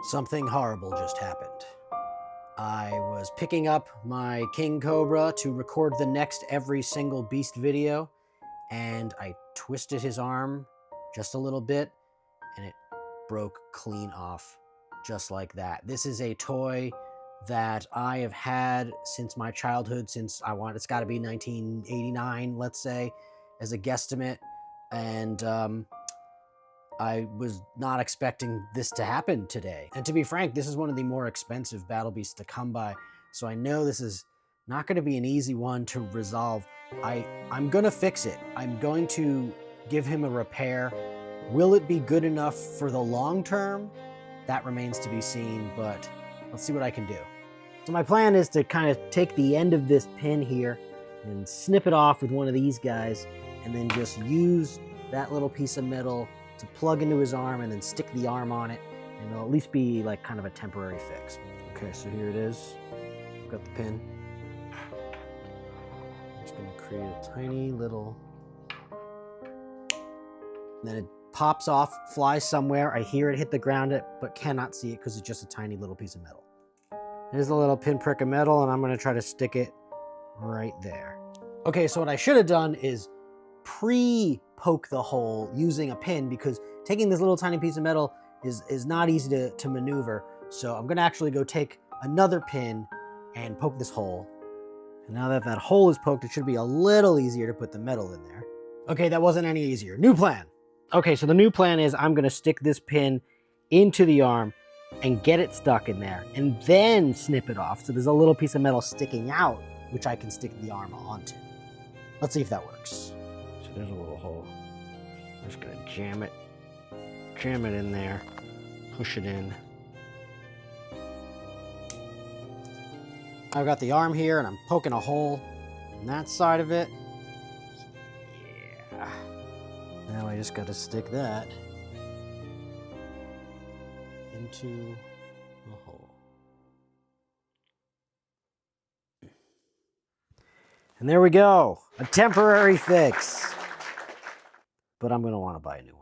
Something horrible just happened. I was picking up my King Cobra to record the next every single Beast video, and I twisted his arm just a little bit, and it broke clean off, just like that. This is a toy that I have had since my childhood, it's got to be 1989, let's say, as a guesstimate, and I was not expecting this to happen today. And to be frank, this is one of the more expensive Battle Beasts to come by, so I know this is not going to be an easy one to resolve. I'm going to fix it. I'm going to give him a repair. Will it be good enough for the long term? That remains to be seen, but let's see what I can do. So my plan is to kind of take the end of this pin here and snip it off with one of these guys, and then just use that little piece of metal to plug into his arm and then stick the arm on it, and it'll at least be like kind of a temporary fix. Okay, so here it is. I've got the pin. I'm just gonna create a tiny little, and then it pops off, flies somewhere. I hear it hit the ground, but cannot see it because it's just a tiny little piece of metal. There's a little pinprick of metal, and I'm gonna try to stick it right there. Okay, so what I should have done is pre-poke the hole using a pin, because taking this little tiny piece of metal is not easy to maneuver. So I'm gonna actually go take another pin and poke this hole. And now that that hole is poked, it should be a little easier to put the metal in there. Okay, that wasn't any easier. New plan. Okay, so the new plan is I'm gonna stick this pin into the arm and get it stuck in there, and then snip it off. So there's a little piece of metal sticking out, which I can stick the arm onto. Let's see if that works. So there's a little hole. I'm just gonna jam it in there, push it in. I've got the arm here, and I'm poking a hole in that side of it. Yeah. Now I just gotta stick that into the hole. And there we go, a temporary fix. But I'm gonna wanna buy a new one.